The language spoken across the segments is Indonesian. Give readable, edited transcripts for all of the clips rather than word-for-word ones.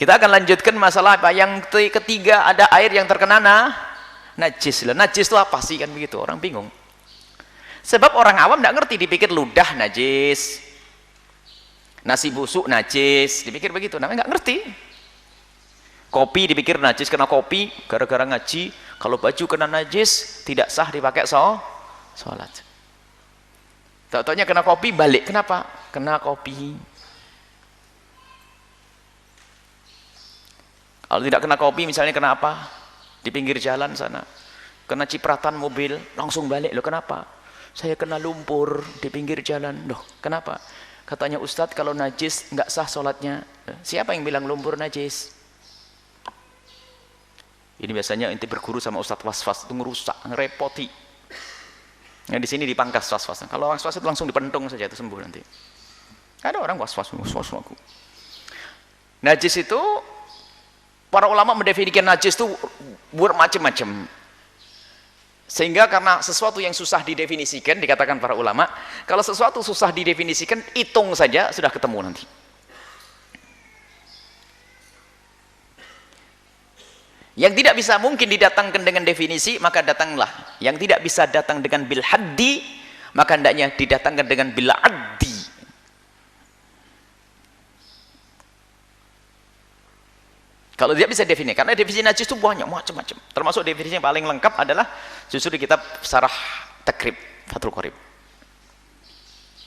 Kita akan lanjutkan masalah apa yang ketiga, ada air yang terkena najis. Najis itu apa sih, kan begitu, orang bingung. Sebab orang awam tidak ngerti, dipikir ludah najis, nasi busuk najis, dipikir begitu, namanya nggak ngerti. Kopi dipikir najis karena kopi, gara-gara ngaji, kalau baju kena najis tidak sah dipakai sholat. Tahu-taunya kena kopi balik, kenapa? Kena kopi. Kalau tidak kena kopi, misalnya kena apa? Di pinggir jalan sana, kena cipratan mobil, langsung balik. Loh kenapa? Saya kena lumpur di pinggir jalan. Loh kenapa? Katanya Ustadz, kalau najis nggak sah sholatnya. Siapa yang bilang lumpur najis? Ini biasanya inti berguru sama Ustadz was-was, itu ngerusak, ngerepoti. Nah, di sini dipangkas was-was. Kalau was-was itu langsung dipentung saja, itu sembuh nanti. Ada orang was-was aku. Najis itu, para ulama mendefinisikan najis itu bermacam-macam. Sehingga karena sesuatu yang susah didefinisikan, dikatakan para ulama, kalau sesuatu susah didefinisikan, hitung saja sudah ketemu nanti. Yang tidak bisa mungkin didatangkan dengan definisi, maka datanglah. Yang tidak bisa datang dengan bil haddi, maka hendaknya didatangkan dengan bil addi. Kalau tidak bisa definisi, karena definisi najis itu banyak macam-macam. Termasuk definisi yang paling lengkap adalah justru di kitab Syarah Takrib Fathul Qorib.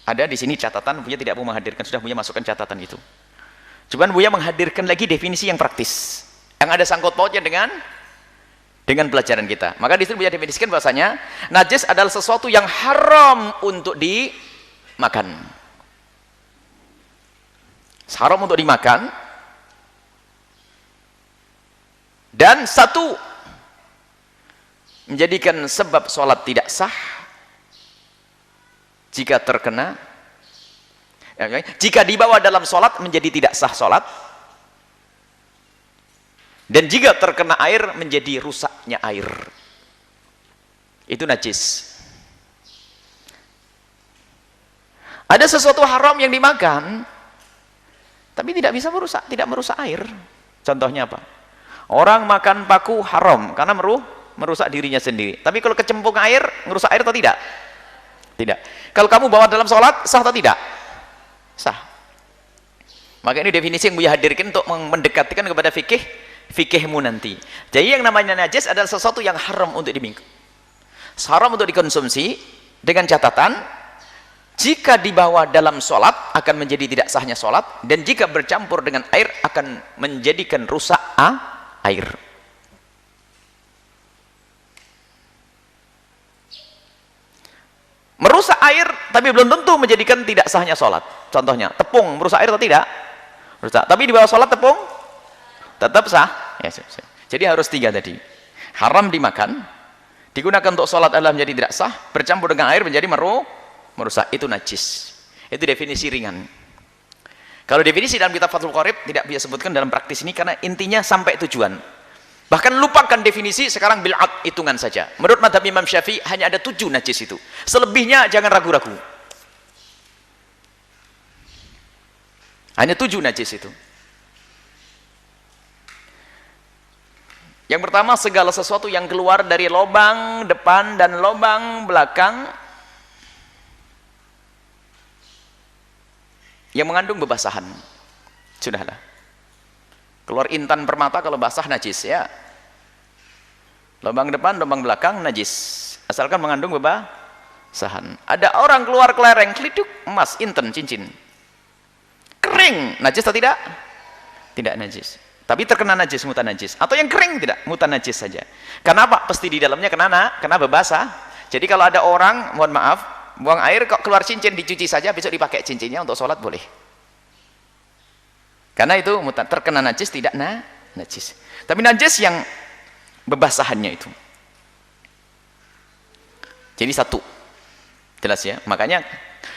Ada di sini catatan, Buya tidak mau menghadirkan, sudah Buya masukkan catatan itu. Cuman Buya menghadirkan lagi definisi yang praktis, yang ada sangkut pautnya dengan pelajaran kita. Maka di situ Buya definisikan bahasanya najis adalah sesuatu yang haram untuk dimakan. Haram untuk dimakan. Dan satu, menjadikan sebab sholat tidak sah jika terkena, jika dibawa dalam sholat menjadi tidak sah sholat, dan jika terkena air menjadi rusaknya air. Itu najis. Ada sesuatu haram yang dimakan tapi tidak bisa merusak, tidak merusak air. Contohnya apa? Orang makan paku haram karena merusak dirinya sendiri. Tapi kalau kecemplung air, merusak air atau tidak? Tidak. Kalau kamu bawa dalam sholat, sah atau tidak? Sah. Maka ini definisi yang Buya hadirkan untuk mendekatkan kepada fikihmu nanti. Jadi yang namanya najis adalah sesuatu yang haram untuk diminum. Haram untuk dikonsumsi, dengan catatan, jika dibawa dalam sholat akan menjadi tidak sahnya sholat, dan jika bercampur dengan air akan menjadikan rusak air. Merusak air tapi belum tentu menjadikan tidak sahnya sholat. Contohnya tepung merusak air atau tidak? Merusak. Tapi di bawah sholat tepung tetap sah. Ya, jadi harus tiga tadi. Haram dimakan, digunakan untuk sholat adalah menjadi tidak sah, bercampur dengan air menjadi merusak, itu najis. Itu definisi ringan. Kalau definisi dalam kitab Fathul Qorib tidak bisa sebutkan dalam praktis ini karena intinya sampai tujuan. Bahkan lupakan definisi, sekarang bil'ad, hitungan saja. Menurut mazhab Imam Syafi'i hanya ada 7 najis itu. Selebihnya jangan ragu-ragu. Hanya 7 najis itu. Yang pertama, segala sesuatu yang keluar dari lubang depan dan lubang belakang yang mengandung bebasahan. Sudahlah. Keluar intan permata kalau basah najis ya. Lubang depan, lubang belakang najis. Asalkan mengandung bebasahan. Ada orang keluar kelereng, kliduk, emas, intan, cincin. Kering, najis atau tidak? Tidak najis. Tapi terkena najis, mutan najis. Atau yang kering tidak, mutan najis saja. Kenapa? Pasti di dalamnya kena bebasah. Jadi kalau ada orang, mohon maaf, buang air kok keluar cincin, dicuci saja, besok dipakai cincinnya untuk sholat boleh. Karena itu terkena najis, tidak najis. Tapi najis yang bebasahannya itu. Jadi satu. Jelas ya? Makanya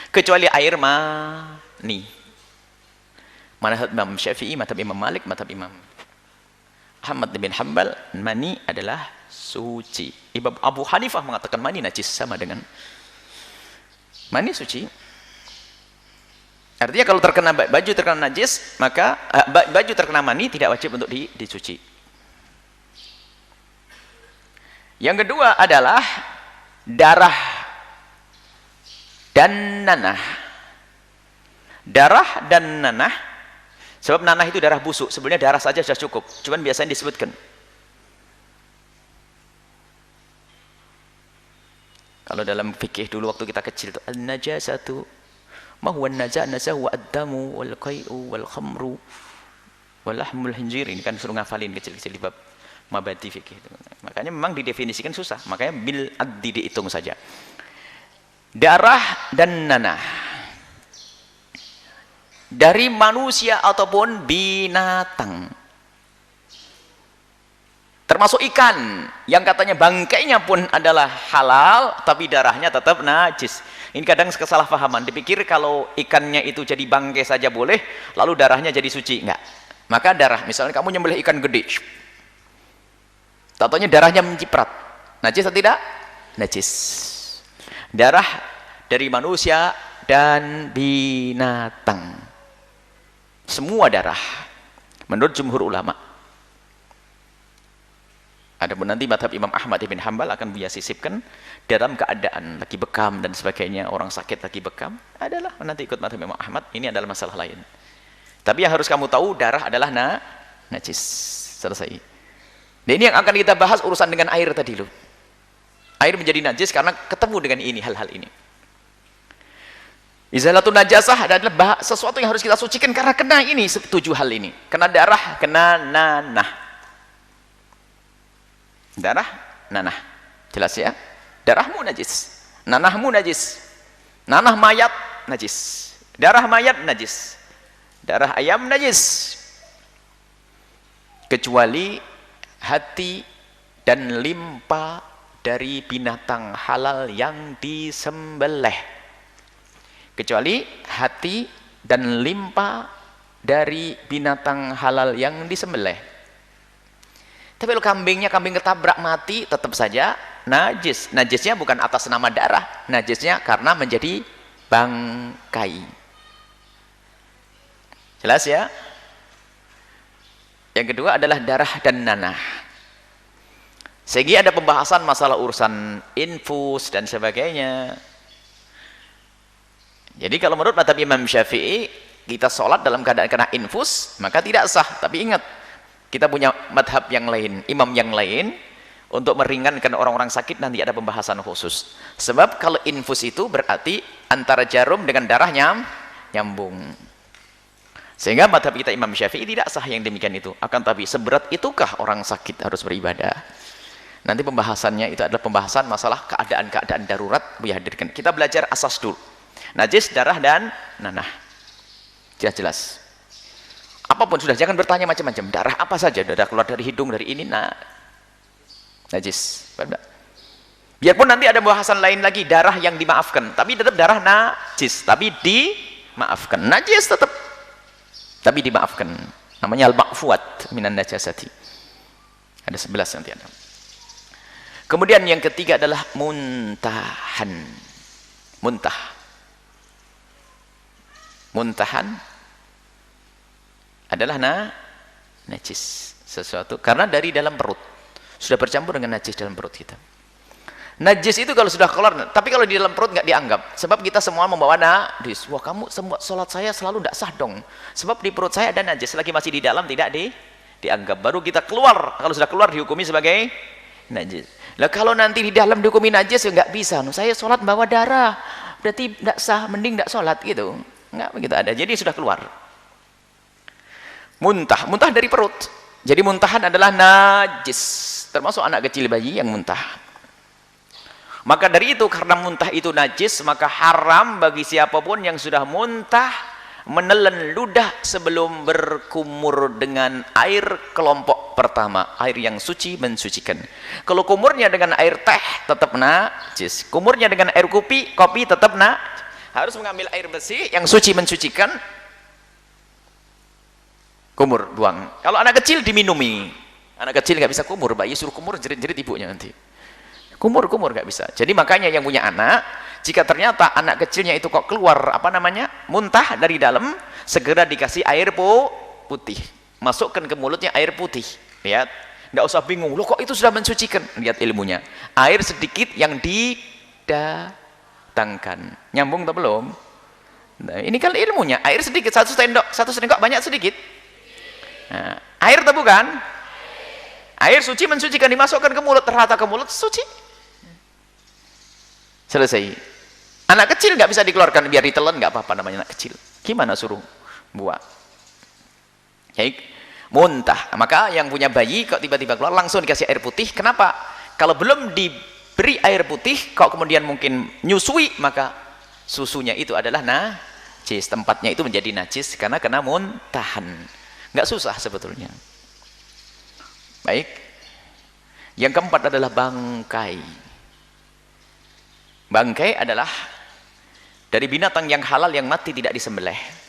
kecuali air mani. Mazhab Imam Syafi'i, mazhab Imam Malik, mazhab Imam Ahmad bin Hanbal, mani adalah suci. Imam Abu Hanifah mengatakan mani najis, sama dengan mani suci. Artinya kalau terkena baju terkena najis, maka baju terkena mani tidak wajib untuk dicuci. Yang kedua adalah darah dan nanah. Darah dan nanah, sebab nanah itu darah busuk, sebenarnya darah saja sudah cukup, cuman biasanya disebutkan. Kalau dalam fikih dulu waktu kita kecil itu an-najasatu ma huwa an-najasa huwa ad-damu wal qai'u wal khamru wal lahmul khinzir. Ini kan suruh ngafalin kecil-kecil di bab mabadi fikih itu. Makanya memang didefinisikan susah, makanya bil addi dihitung saja. Darah dan nanah dari manusia ataupun binatang, termasuk ikan yang katanya bangkainya pun adalah halal tapi darahnya tetap najis. Ini kadang kesalahpahaman, dipikir kalau ikannya itu jadi bangkai saja boleh, lalu darahnya jadi suci. Enggak. Maka darah, misalnya kamu nyembelih ikan gede, tahunya darahnya menciprat, najis atau tidak? Najis. Darah dari manusia dan binatang, semua darah menurut jumhur ulama. Adapun nanti madhab Imam Ahmad ibn Hanbal akan Buya sisipkan dalam keadaan lagi bekam dan sebagainya, orang sakit lagi bekam, adalah nanti ikut madhab Imam Ahmad. Ini adalah masalah lain. Tapi yang harus kamu tahu, darah adalah najis. Selesai. Dan ini yang akan kita bahas urusan dengan air tadi loh. Air menjadi najis karena ketemu dengan ini, hal-hal ini. Izalatun najasah adalah sesuatu yang harus kita sucikan karena kena ini, 7 hal ini. Kena darah, kena nanah. Darah, nanah. Jelas ya? Darahmu najis, nanahmu najis. Nanah mayat najis. Darah mayat najis. Darah ayam najis. Kecuali hati dan limpa dari binatang halal yang disembelih. Kecuali hati dan limpa dari binatang halal yang disembelih. Tapi kalau kambing ketabrak mati, tetap saja najis. Najisnya bukan atas nama darah, najisnya karena menjadi bangkai. Jelas ya? Yang kedua adalah darah dan nanah. Sehingga ada pembahasan masalah urusan infus dan sebagainya. Jadi kalau menurut madhab Imam Syafi'i, kita sholat dalam keadaan kena infus, maka tidak sah. Tapi ingat, kita punya madhab yang lain, imam yang lain, untuk meringankan orang-orang sakit nanti ada pembahasan khusus. Sebab kalau infus itu berarti antara jarum dengan darahnya nyambung. Sehingga madhab kita Imam Syafi'i tidak sah yang demikian itu. Akan tapi seberat itukah orang sakit harus beribadah? Nanti pembahasannya itu adalah pembahasan masalah keadaan-keadaan darurat dihadirkan. Kita belajar asas dulu. Najis, darah, dan nanah. Jelas-jelas. Apapun sudah, jangan bertanya macam-macam. Darah apa saja, darah keluar dari hidung, dari ini, najis. Biarpun nanti ada bahasan lain lagi, darah yang dimaafkan, tapi tetap darah najis, tapi dimaafkan. Najis tetap, tapi dimaafkan. Namanya al-ma'fuat minan najasati. Ada 11 nanti ada. Kemudian yang ketiga adalah muntahan. Muntahan adalah najis, sesuatu karena dari dalam perut sudah bercampur dengan najis dalam perut kita. Najis itu kalau sudah keluar, tapi kalau di dalam perut nggak dianggap, sebab kita semua membawa najis. Wah, kamu semua sholat saya selalu tidak sah dong, sebab di perut saya ada najis. Selagi masih di dalam tidak dianggap, baru kita keluar. Kalau sudah keluar dihukumi sebagai najis. Lah kalau nanti di dalam dihukumi najis ya nggak bisa. Saya sholat bawa darah, berarti tidak sah, mending tidak sholat gitu. Nggak begitu ada. Jadi sudah keluar. Muntah dari perut. Jadi muntahan adalah najis, termasuk anak kecil bayi yang muntah. Maka dari itu, karena muntah itu najis, maka haram bagi siapapun yang sudah muntah menelan ludah sebelum berkumur dengan air kelompok pertama, air yang suci mensucikan. Kalau kumurnya dengan air teh tetap najis, kumurnya dengan air kopi tetap najis. Harus mengambil air bersih yang suci mensucikan, kumur buang. Kalau anak kecil diminumi, anak kecil nggak bisa kumur, bayi suruh kumur jerit-jerit ibunya nanti. Kumur nggak bisa. Jadi makanya yang punya anak jika ternyata anak kecilnya itu kok keluar apa namanya muntah dari dalam, segera dikasih air putih, masukkan ke mulutnya air putih. Lihat, nggak usah bingung, loh kok itu sudah mensucikan. Lihat ilmunya, air sedikit yang didatangkan. Nyambung atau belum? Nah, ini kan ilmunya, air sedikit, satu sendok banyak sedikit. Nah, air atau bukan? Air suci mensucikan, dimasukkan ke mulut, ternyata ke mulut suci. Selesai. Anak kecil nggak bisa dikeluarkan, biar ditelan nggak apa-apa, namanya anak kecil. Gimana suruh buang? Baik, muntah. Maka yang punya bayi kok tiba-tiba keluar langsung dikasih air putih. Kenapa? Kalau belum diberi air putih, kok kemudian mungkin nyusui, maka susunya itu adalah najis. Tempatnya itu menjadi najis karena kena muntahan. Nggak susah sebetulnya. Baik. Yang keempat adalah bangkai. Bangkai adalah dari binatang yang halal yang mati tidak disembelih.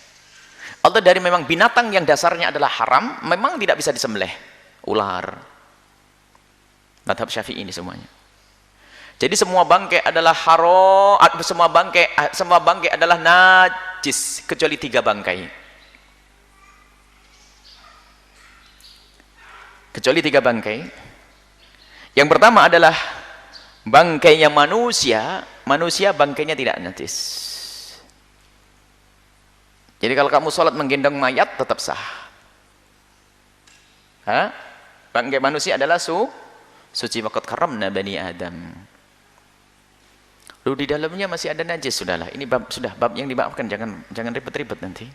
Atau dari memang binatang yang dasarnya adalah haram, memang tidak bisa disembelih. Ular. Mazhab Syafi'i ini semuanya. Jadi semua bangkai adalah haram, semua bangkai adalah najis kecuali 3 bangkai. Kecuali 3 bangkai. Yang pertama adalah bangkainya manusia bangkainya tidak najis. Jadi kalau kamu sholat menggendong mayat tetap sah. Bangkai manusia adalah suci, waqad karamna bani Adam. Lalu di dalamnya masih ada najis, sudahlah. Ini bab yang dimaafkan, jangan ribet-ribet nanti.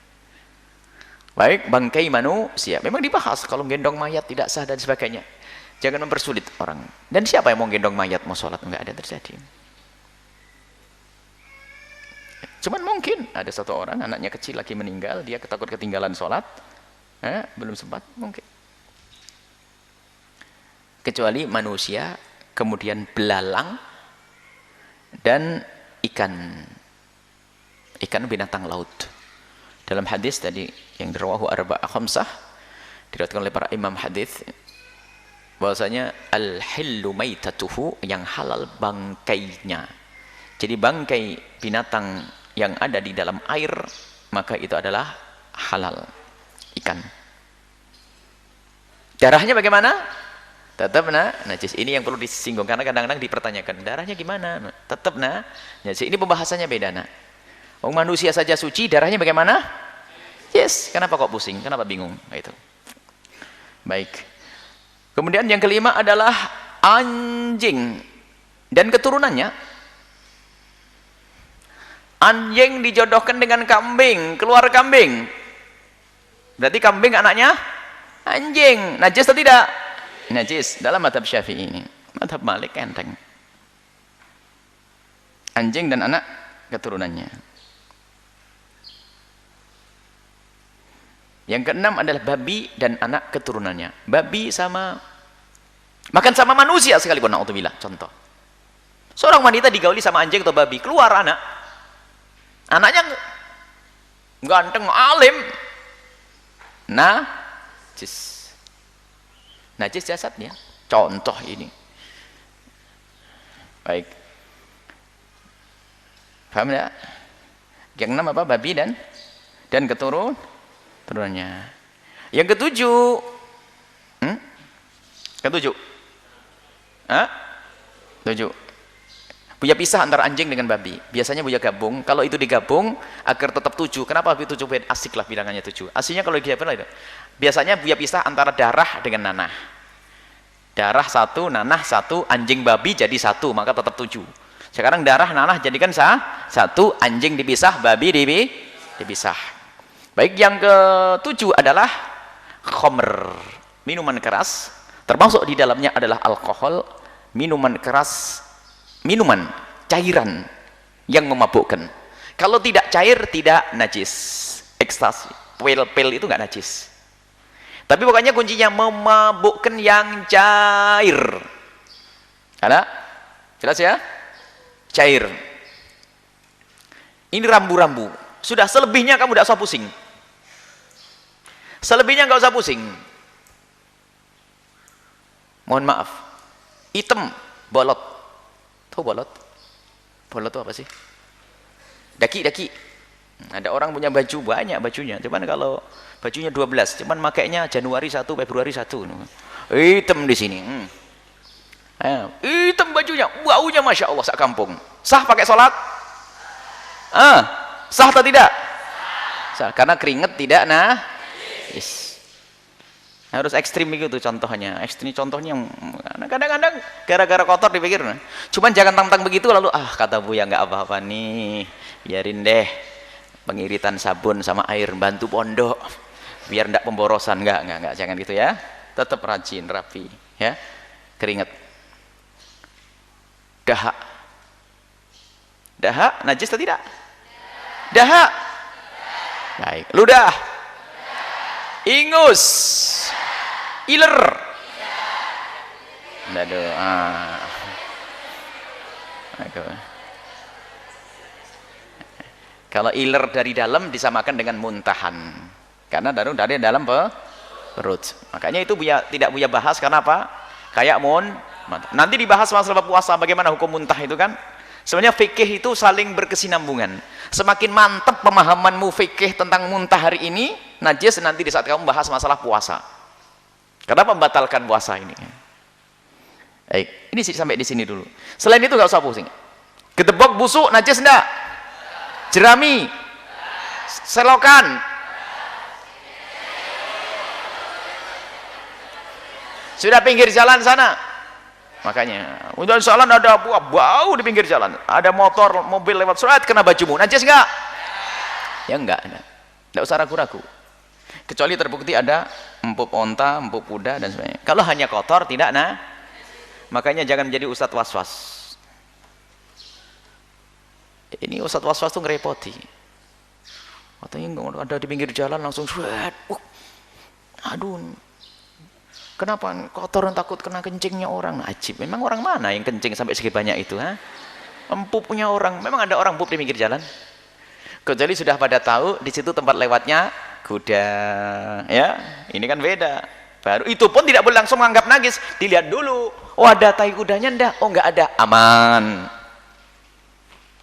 Baik, bangkai manusia memang dibahas kalau gendong mayat tidak sah dan sebagainya. Jangan mempersulit orang. Dan siapa yang mau gendong mayat mau sholat? Enggak ada terjadi. Cuman mungkin ada satu orang anaknya kecil lagi meninggal, dia takut ketinggalan sholat, belum sempat mungkin. Kecuali manusia, kemudian belalang dan ikan binatang laut. Dalam hadis tadi yang dirawahu arba'a khamsah, diriwayatkan oleh para imam hadis, bahwasanya al-hillu maitatuhu, yang halal bangkainya. Jadi bangkai binatang yang ada di dalam air maka itu adalah halal, ikan. Darahnya bagaimana? Tetap najis. Ini yang perlu disinggung karena kadang-kadang dipertanyakan, darahnya gimana? Tetap najis. Ini pembahasannya beda. Manusia saja suci, darahnya bagaimana? Yes. Kenapa kok pusing? Kenapa bingung? Itu. Baik. Kemudian yang kelima adalah anjing dan keturunannya. Anjing dijodohkan dengan kambing, keluar kambing. Berarti kambing anaknya anjing. Najis atau tidak? Najis dalam mazhab Syafi'i ini. Mazhab Malik enteng. Anjing dan anak keturunannya. Yang keenam adalah babi dan anak keturunannya. Babi makan sama manusia sekalipun, na'udzubillah. Contoh, seorang wanita digauli sama anjing atau babi, keluar anaknya ganteng, alim, najis jasadnya. Contoh ini. Baik, paham ya? Yang enam apa? Babi dan keturunannya. Yang ketujuh, tujuh, Buya pisah antara anjing dengan babi. Biasanya Buya gabung. Kalau itu digabung agar tetap 7. Kenapa Buya 7? Asik lah bilangannya 7. Aslinya kalau digabung itu. Biasanya Buya pisah antara darah dengan nanah. Darah 1, nanah 1, anjing babi jadi 1, maka tetap 7. Sekarang darah nanah jadikan 1, anjing dipisah, babi dipisah. Baik, yang ke-7 adalah khamr, minuman keras. Termasuk di dalamnya adalah alkohol, minuman keras, minuman cairan yang memabukkan. Kalau tidak cair tidak najis. Ekstasi, pil itu nggak najis. Tapi pokoknya kuncinya memabukkan yang cair. Ada? Jelas ya? Cair. Ini rambu-rambu. Sudah, selebihnya kamu tidak usah pusing. Selebihnya nggak usah pusing. Mohon maaf. Hitam, bolot. Tahu bolot? Bolot itu apa sih? Daki. Ada orang punya baju banyak bajunya, cuman kalau bajunya 12, cuman makainya Januari 1, Februari 1. Hitam di sini. Hitam bajunya, baunya Masya Allah sak kampung. Sah pakai sholat? Sah atau tidak? Sah, karena keringet tidak yes. Harus ekstrim begitu contohnya. Ekstrim contohnya yang kadang-kadang gara-gara kotor dipikir. Cuman jangan tantang begitu lalu kata Buya nggak apa-apa nih, biarin deh. Pengiritan sabun sama air bantu pondok biar enggak pemborosan, enggak, jangan gitu ya. Tetap rajin, rapi ya. Keringet. Dahak najis atau tidak? Dahak. Baik. Ludah. Ingus. Iler. Aduh. Kalau iler dari dalam disamakan dengan muntahan, karena dari dalam perut. Makanya itu tidak Buya bahas karena apa? Kayak nanti dibahas masalah puasa, bagaimana hukum muntah itu kan. Sebenarnya fikih itu saling berkesinambungan. Semakin mantap pemahamanmu fikih tentang muntah hari ini, najis nanti di saat kamu bahas masalah puasa. Kenapa membatalkan puasa ini? Baik, ini sampai di sini dulu. Selain itu nggak usah pusing. Gedebok busuk najis enggak? Jerami, selokan, sudah pinggir jalan sana, makanya udah jalan ada bau di pinggir jalan, ada motor mobil lewat surat kena bajumu, najis enggak? Ya enggak usah ragu-ragu, kecuali terbukti ada empuk onta, empuk kuda dan sebagainya. Kalau hanya kotor tidak makanya jangan menjadi ustadz was-was. Ini ustadz was-was tuh ngerepoti. Katanya ada di pinggir jalan langsung aduh, kenapa kotor, takut kena kencingnya orang. Ajib, memang orang mana yang kencing sampai segitu banyak itu? Empupnya orang, memang ada orang empuk di pinggir jalan? Kecuali sudah pada tahu di situ tempat lewatnya kuda, ya ini kan beda. Baru itu pun tidak boleh langsung menganggap najis, dilihat dulu. Oh ada tai kudanya enggak? Oh enggak ada, aman.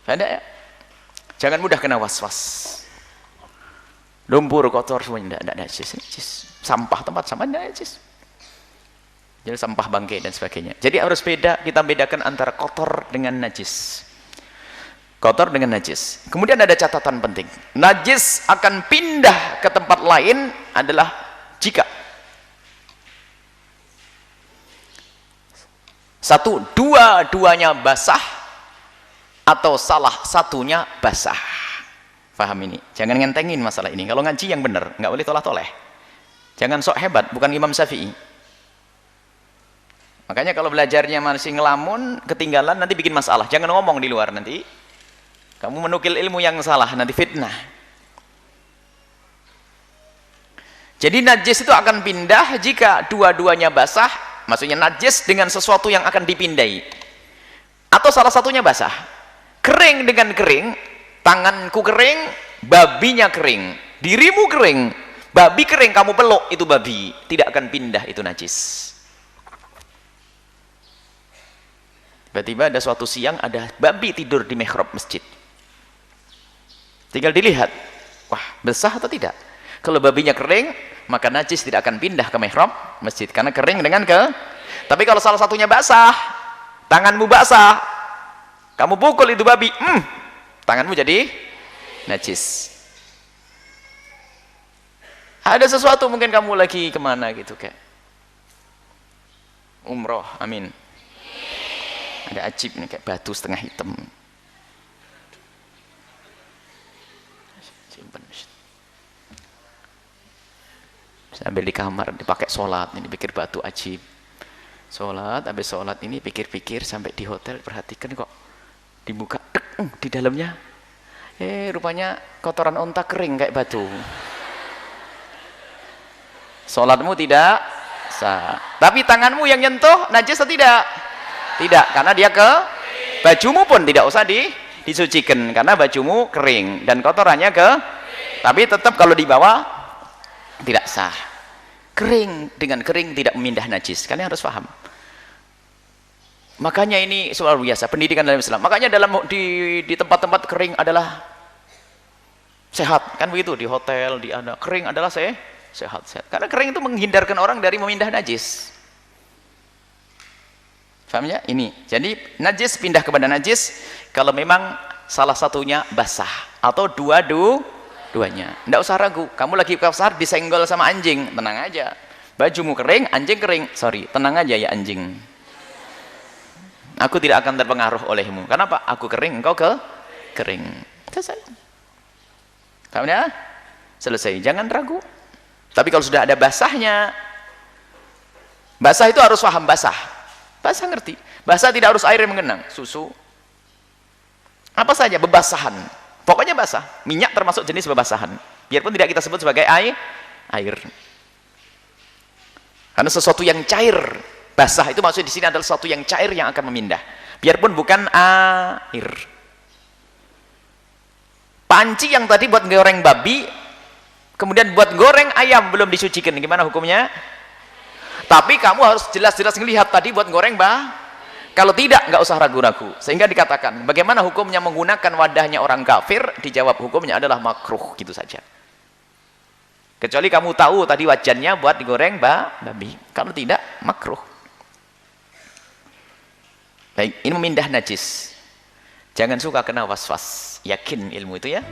Ada ya? Jangan mudah kena was-was. Lumpur kotor semuanya enggak najis. Sampah, tempat sampah enggak najis. Jadi sampah bangkai dan sebagainya. Jadi harus kita bedakan antara kotor dengan najis. Kotor dengan najis. Kemudian ada catatan penting. Najis akan pindah ke tempat lain adalah jika dua-duanya basah atau salah satunya basah. Paham ini? Jangan ngentengin masalah ini. Kalau ngaji yang benar, nggak boleh tolah-toleh. Jangan sok hebat, bukan Imam Syafi'i. Makanya kalau belajarnya masih ngelamun, ketinggalan, nanti bikin masalah. Jangan ngomong di luar nanti. Kamu menukil ilmu yang salah, nanti fitnah. Jadi najis itu akan pindah jika dua-duanya basah, maksudnya najis dengan sesuatu yang akan dipindai. Atau salah satunya basah. Kering dengan kering, tanganku kering, babinya kering, dirimu kering, babi kering, kamu peluk, itu babi, tidak akan pindah, itu najis. Tiba-tiba ada suatu siang ada babi tidur di mihrab masjid. Tinggal dilihat, wah basah atau tidak? Kalau babinya kering, maka najis tidak akan pindah ke mihrab masjid, karena kering dengan Tapi kalau salah satunya basah, tanganmu basah, kamu pukul itu babi, tanganmu jadi najis. Ada sesuatu mungkin kamu lagi kemana gitu kayak umroh, amin. Ada ajib nih kayak batu setengah hitam. Sambil di kamar dipakai sholat, ini pikir batu ajib. Sholat, habis sholat ini pikir-pikir sampai di hotel perhatikan kok dibuka, di dalamnya rupanya kotoran onta kering kayak batu. Sholatmu tidak sah, tapi tanganmu yang nyentuh najis atau tidak? Tidak, karena dia bajumu pun tidak usah disucikan karena bajumu kering dan kotorannya tapi tetap kalau dibawa tidak sah. Kering dengan kering tidak memindah najis, kalian harus paham. Makanya ini soal biasa pendidikan dalam Islam. Makanya di tempat-tempat kering adalah sehat, kan begitu di hotel, di ada kering adalah sehat. Karena kering itu menghindarkan orang dari memindah najis. Paham ya? Ini. Jadi najis pindah kepada najis kalau memang salah satunya basah atau dua-duanya. Enggak usah ragu. Kamu lagi ke pasar disenggol sama anjing, tenang aja. Bajumu kering, anjing kering. Sorry, tenang aja ya anjing. Aku tidak akan terpengaruh olehmu. Kenapa? Aku kering, engkau kering. Selesai. Paham ya? Selesai. Jangan ragu. Tapi kalau sudah ada basahnya, basah itu harus paham basah. Basah ngerti. Basah tidak harus air yang mengenang. Susu. Apa saja bebasahan. Pokoknya basah. Minyak termasuk jenis bebasahan. Biarpun tidak kita sebut sebagai air. Karena sesuatu yang cair. Basah itu maksudnya di sini adalah sesuatu yang cair yang akan memindah. Biarpun bukan air. Panci yang tadi buat goreng babi, kemudian buat goreng ayam belum disucikan, gimana hukumnya? Tapi kamu harus jelas-jelas melihat tadi buat goreng kalau tidak, nggak usah ragu-ragu. Sehingga dikatakan, bagaimana hukumnya menggunakan wadahnya orang kafir? Dijawab hukumnya adalah makruh, gitu saja. Kecuali kamu tahu tadi wajannya buat digoreng babi. Kalau tidak, makruh. Baik, ini memindah najis. Jangan suka kena was-was. Yakin ilmu itu ya.